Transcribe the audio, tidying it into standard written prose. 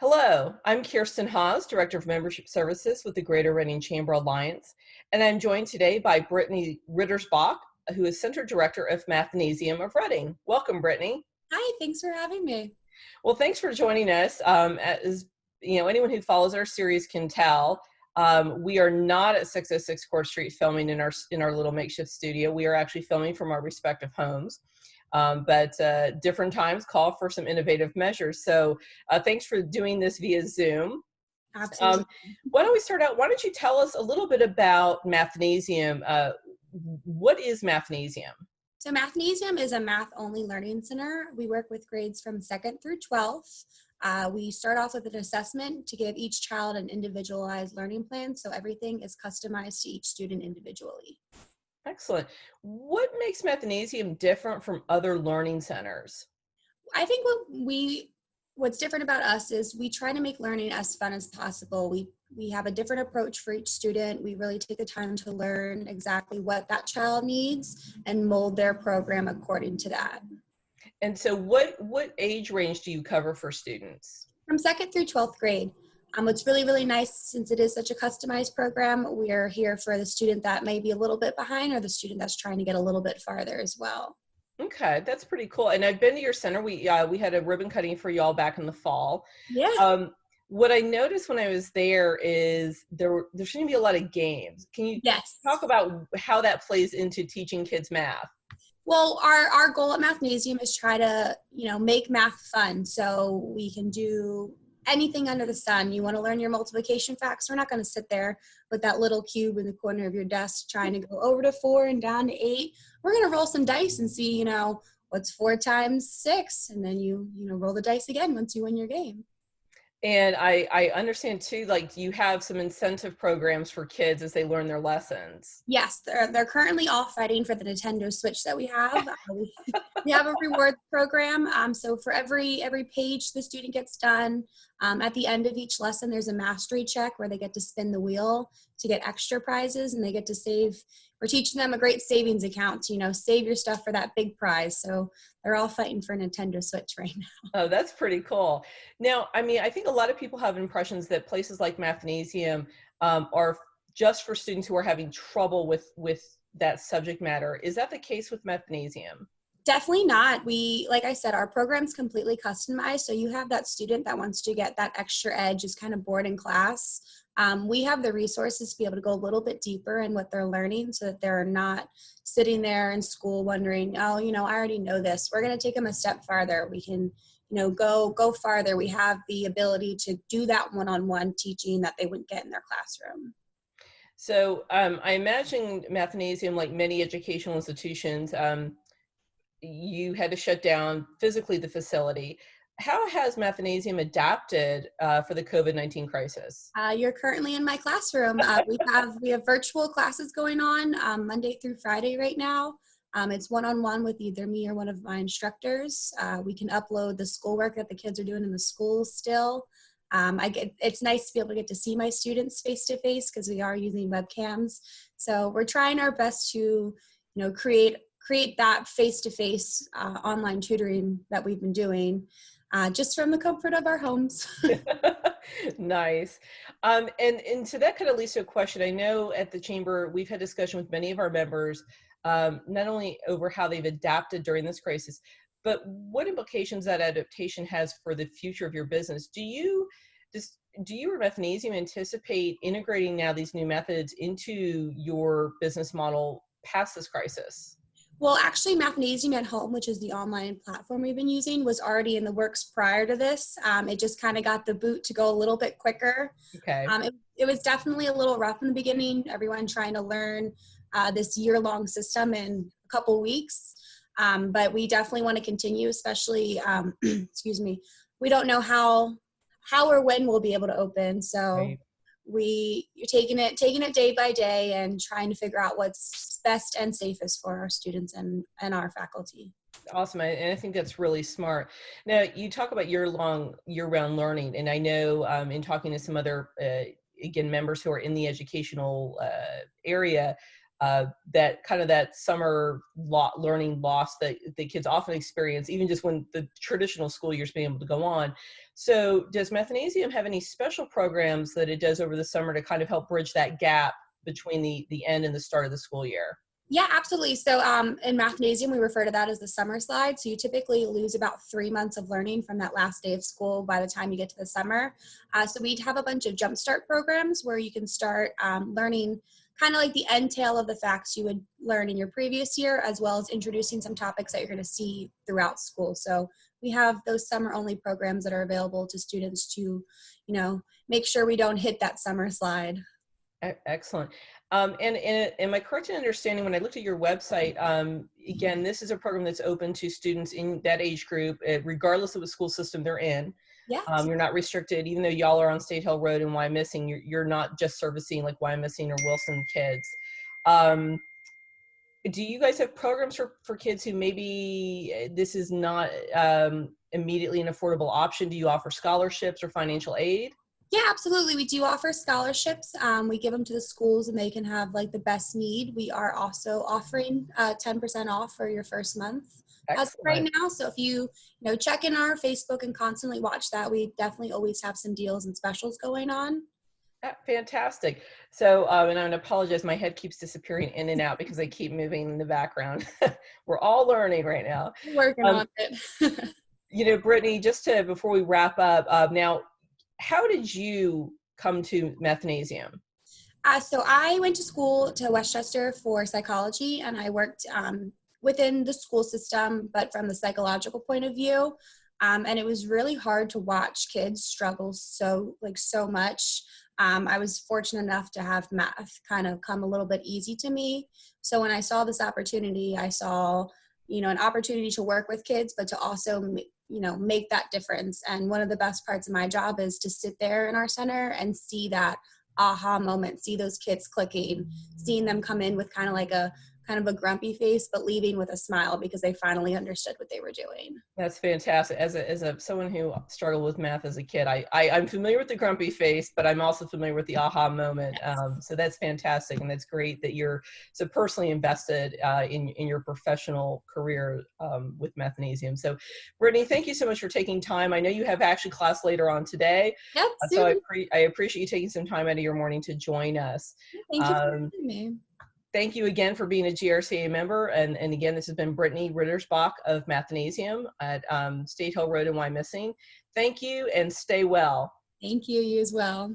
Hello, I'm Kirsten Haas, Director of Membership Services with the Greater Reading Chamber Alliance, and I'm joined today by Brittany Rittersbach, who is Center Director of Mathnasium of Reading. Welcome, Brittany. Hi, thanks for having me. Well, thanks for joining us. As anyone who follows our series can tell, we are not at 606 Court Street filming in our little makeshift studio. We are actually filming from our respective homes. But different times call for some innovative measures. So thanks for doing this via Zoom. Absolutely. Why don't we start out? Why don't you tell us a little bit about Mathnasium? What is Mathnasium? So Mathnasium is a math-only learning center. We work with grades from 2nd through 12th. We start off with an assessment to give each child an individualized learning plan, so everything is customized to each student individually. Excellent. What makes Mathnasium different from other learning centers? I think what's different about us is we try to make learning as fun as possible. We have a different approach for each student. We really take the time to learn exactly what that child needs and mold their program according to that. And so what age range do you cover for students? From 2nd through 12th grade. What's really, really nice, since it is such a customized program, we're here for the student that may be a little bit behind or the student that's trying to get a little bit farther as well. Okay, that's pretty cool. And I've been to your center. We had a ribbon cutting for y'all back in the fall. Yeah. What I noticed when I was there is there shouldn't be a lot of games. Can you talk about how that plays into teaching kids math? Well, our goal at Mathnasium is try to, make math fun. So we can do anything under the sun. You want to learn your multiplication facts? We're not going to sit there with that little cube in the corner of your desk trying to go over to 4 and down to 8. We're going to roll some dice and see, what's 4 times 6, and then you roll the dice again once you win your game. And I understand too, like you have some incentive programs for kids as they learn their lessons. Yes, they're currently all fighting for the Nintendo Switch that we have. We have a reward program. So for every page the student gets done, at the end of each lesson, there's a mastery check where they get to spin the wheel to get extra prizes, and they get to save. We're teaching them a great savings account to, save your stuff for that big prize. So they're all fighting for Nintendo Switch right now. Oh, that's pretty cool. Now, I think a lot of people have impressions that places like Mathnasium are just for students who are having trouble with that subject matter. Is that the case with Mathnasium? Definitely not. Like I said, our program's completely customized. So you have that student that wants to get that extra edge, is kind of bored in class. We have the resources to be able to go a little bit deeper in what they're learning so that they're not sitting there in school wondering, oh, I already know this. We're going to take them a step farther. We can, go farther. We have the ability to do that one-on-one teaching that they wouldn't get in their classroom. So I imagine Mathnasium, like many educational institutions, you had to shut down physically the facility. How has Mathnasium adapted for the COVID-19 crisis? You're currently in my classroom. We have virtual classes going on Monday through Friday right now. It's one-on-one with either me or one of my instructors. We can upload the schoolwork that the kids are doing in the school still. It's nice to be able to get to see my students face-to-face because we are using webcams. So we're trying our best to, create that face-to-face online tutoring that we've been doing just from the comfort of our homes. Nice. And so that kind of leads to a question. I know at the Chamber, we've had discussion with many of our members, not only over how they've adapted during this crisis, but what implications that adaptation has for the future of your business. Do you or Mathnasium anticipate integrating now these new methods into your business model past this crisis? Well, actually, Mathnasium at Home, which is the online platform we've been using, was already in the works prior to this. It just kind of got the boot to go a little bit quicker. Okay. It was definitely a little rough in the beginning, everyone trying to learn this year-long system in a couple weeks. But we definitely want to continue, especially, excuse me, we don't know how or when we'll be able to open. So Right. You're taking it day by day and trying to figure out what's best and safest for our students and our faculty. Awesome. And I think that's really smart. Now, you talk about year-round learning, and I know in talking to some other, again, members who are in the educational area, that kind of that summer learning loss that the kids often experience, even just when the traditional school year's being able to go on. So does Mathnasium have any special programs that it does over the summer to kind of help bridge that gap between the end and the start of the school year? Yeah, absolutely. So in Mathnasium, we refer to that as the summer slide. So you typically lose about 3 months of learning from that last day of school by the time you get to the summer. So we have a bunch of jumpstart programs where you can start learning kind of like the end tail of the facts you would learn in your previous year, as well as introducing some topics that you're going to see throughout school. So we have those summer only programs that are available to students to, make sure we don't hit that summer slide. Excellent. And am I correct in understanding when I looked at your website, again, this is a program that's open to students in that age group, regardless of the school system they're in. Yeah. You're not restricted, even though y'all are on State Hill Road and Wyomissing, you're not just servicing like Wyomissing or Wilson kids. Do you guys have programs for kids who maybe this is not immediately an affordable option? Do you offer scholarships or financial aid? Yeah, absolutely. We do offer scholarships. We give them to the schools and they can have like the best need. We are also offering 10% off for your first month as of right now. So if you check in our Facebook and constantly watch that, we definitely always have some deals and specials going on. Fantastic. So, and I'm going to apologize, my head keeps disappearing in and out because I keep moving in the background. We're all learning right now. Working on it. Brittany, just before we wrap up, now, how did you come to Mathnasium? So I went to school to Westchester for psychology, and I worked within the school system, but from the psychological point of view. And it was really hard to watch kids struggle so much. I was fortunate enough to have math kind of come a little bit easy to me. So when I saw this opportunity, I saw, an opportunity to work with kids, but to also, make that difference. And one of the best parts of my job is to sit there in our center and see that aha moment, see those kids clicking, seeing them come in with kind of a grumpy face, but leaving with a smile because they finally understood what they were doing. That's fantastic. As someone who struggled with math as a kid, I'm familiar with the grumpy face, but I'm also familiar with the aha moment. So that's fantastic, and that's great that you're so personally invested in your professional career with Mathnasium. So, Brittany, thank you so much for taking time. I know you have actually class later on today, Yep. So I appreciate you taking some time out of your morning to join us. Thank you for having me. Thank you again for being a GRCA member. And again, this has been Brittany Rittersbach of Mathnasium at State Hill Road in Wyomissing. Thank you and stay well. Thank you. You as well.